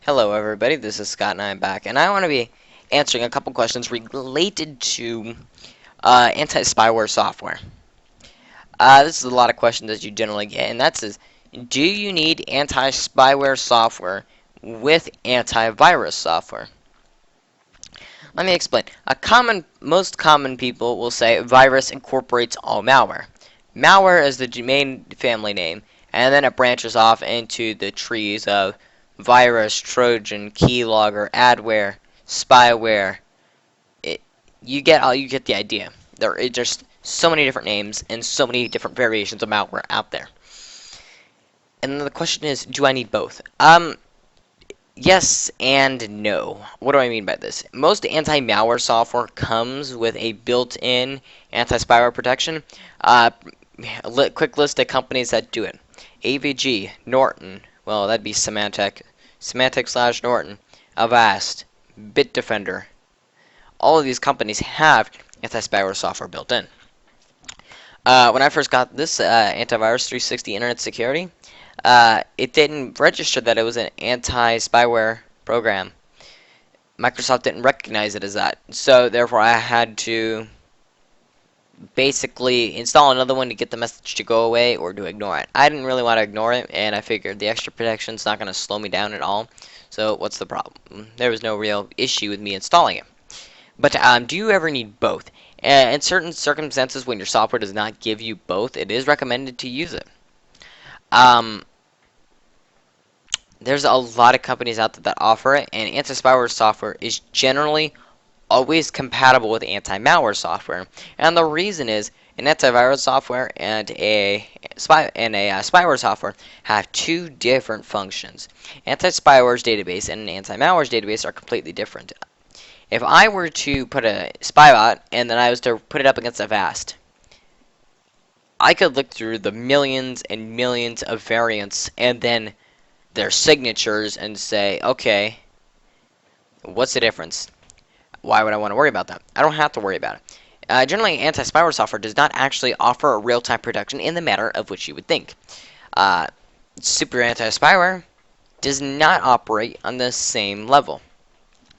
Hello everybody, this is Scott and I'm back, and I want to be answering a couple questions related to anti-spyware software. This is a lot of questions that you generally get, and that says, do you need anti-spyware software with antivirus software? Let me explain. Most common people will say virus incorporates all malware. Malware is the main family name, and then it branches off into the trees of virus, Trojan, keylogger, adware, spyware. It, you get the idea. There are just so many different names and so many different variations of malware out there. And then the question is, do I need both? Yes and no. What do I mean by this? Most anti-malware software comes with a built-in anti-spyware protection. Quick list of companies that do it: AVG, Norton. Well, that'd be Symantec/Norton, Avast, Bitdefender. All of these companies have anti-spyware software built in. When I first got this antivirus 360 Internet Security, it didn't register that it was an anti-spyware program. Microsoft didn't recognize it as that, so therefore I had to basically install another one to get the message to go away or to ignore it. I didn't really want to ignore it, and I figured the extra protection's not going to slow me down at all, so what's the problem? There was no real issue with me installing it. But do you ever need both? In certain circumstances, when your software does not give you both, it is recommended to use it. Um, there's a lot of companies out there that offer it, and anti-spyware software is generally always compatible with anti-malware software. And the reason is an antivirus software and a spyware software have two different functions. Anti-spyware's database and an anti-malware's database are completely different. If I were to put a spybot and then I was to put it up against Avast, I could look through the millions and millions of variants and then their signatures and say, okay, what's the difference? Why would I want to worry about that? I don't have to worry about it. Generally, anti-spyware software does not actually offer a real-time protection in the manner of which you would think. Super anti-spyware does not operate on the same level.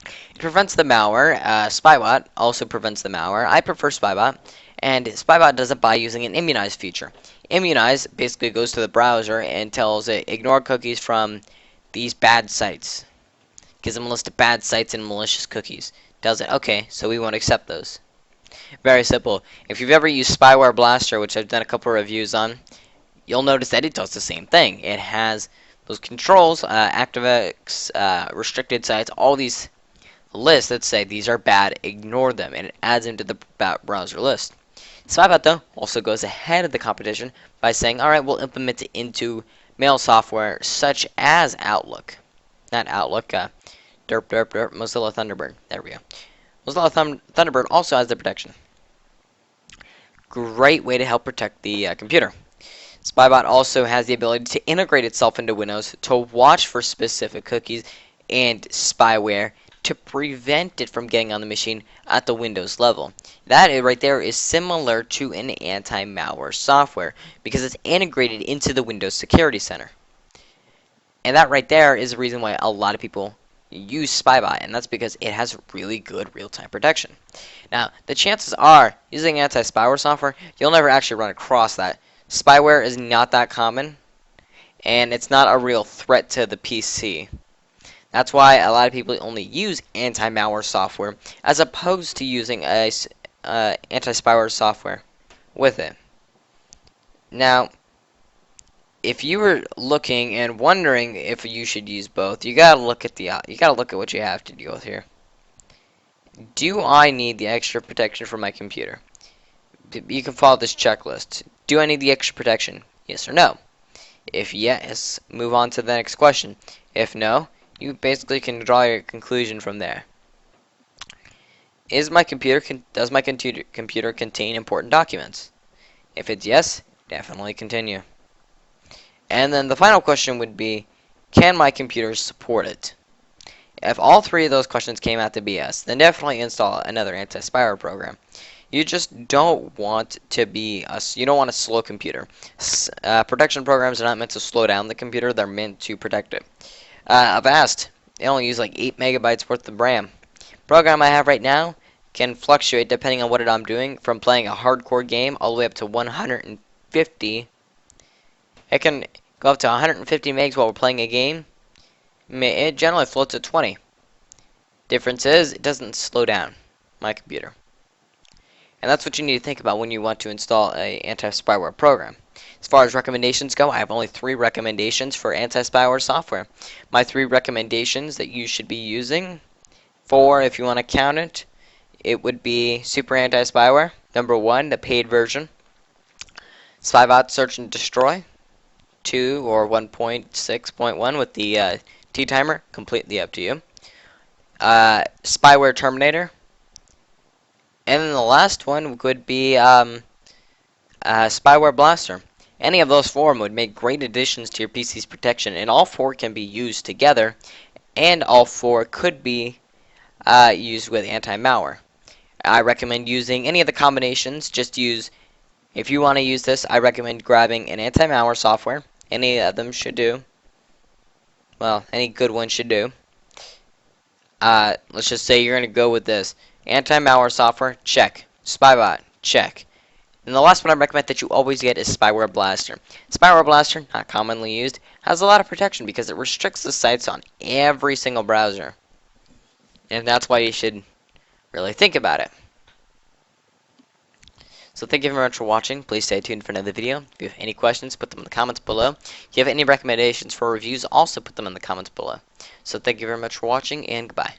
It prevents the malware. Spybot also prevents the malware. I prefer Spybot, and Spybot does it by using an immunize feature. Immunize basically goes to the browser and tells it, ignore cookies from these bad sites. Gives them a list of bad sites and malicious cookies. Tells it, okay, so we won't accept those. Very simple. If you've ever used Spyware Blaster, which I've done a couple of reviews on, you'll notice that it does the same thing. It has those controls, ActiveX, restricted sites, all these lists that say these are bad, ignore them, and it adds them to the browser list. Spybot, though, also goes ahead of the competition by saying, alright, we'll implement it into mail software such as Outlook. Not Outlook, Mozilla Thunderbird. There we go. Mozilla Thunderbird also has the protection. Great way to help protect the computer. Spybot also has the ability to integrate itself into Windows to watch for specific cookies and spyware to prevent it from getting on the machine at the Windows level. That right there is similar to an anti-malware software because it's integrated into the Windows Security Center. And that right there is the reason why a lot of people use Spybot, and that's because it has really good real-time protection. Now, the chances are, using anti-spyware software, you'll never actually run across that. Spyware is not that common, and it's not a real threat to the PC. That's why a lot of people only use anti-malware software as opposed to using a anti-spyware software with it. Now, if you were looking and wondering if you should use both, you gotta look at what you have to deal with here. Do I need the extra protection for my computer? You can follow this checklist. Do I need the extra protection? Yes or no? If yes, move on to the next question. If no, you basically can draw your conclusion from there. Does my computer contain important documents? If it's yes, definitely continue. And then the final question would be, can my computer support it? If all three of those questions came out to be yes, then definitely install another anti-spyware program. You just don't want a slow computer. Protection programs are not meant to slow down the computer, they're meant to protect it. Avast They only use like 8 megabytes worth of RAM. Program I have right now can fluctuate depending on what I'm doing, from playing a hardcore game all the way up to 150. It can go up to 150 megs while we're playing a game. It generally floats at 20. Difference is, it doesn't slow down my computer. And that's what you need to think about when you want to install an anti-spyware program. As far as recommendations go, I have only 3 recommendations for anti-spyware software. My 3 recommendations that you should be using, 4 if you want to count it, it would be Super Anti-Spyware. Number 1, the paid version. Spybot Search and Destroy. 2 or 1.6.1 with the T-timer, completely up to you. Spyware Terminator. And then the last one would be Spyware Blaster. Any of those 4 would make great additions to your PC's protection, and all 4 can be used together, and all 4 could be used with anti-malware. I recommend using any of the combinations. Just use, if you want to use this, I recommend grabbing an anti-malware software. Any of them should do. Well, any good one should do. Let's just say you're going to go with this. Anti-malware software, check. Spybot, check. And the last one I recommend that you always get is Spyware Blaster. Spyware Blaster, not commonly used, has a lot of protection because it restricts the sites on every single browser. And that's why you should really think about it. So thank you very much for watching. Please stay tuned for another video. If you have any questions, put them in the comments below. If you have any recommendations for reviews, also put them in the comments below. So thank you very much for watching, and goodbye.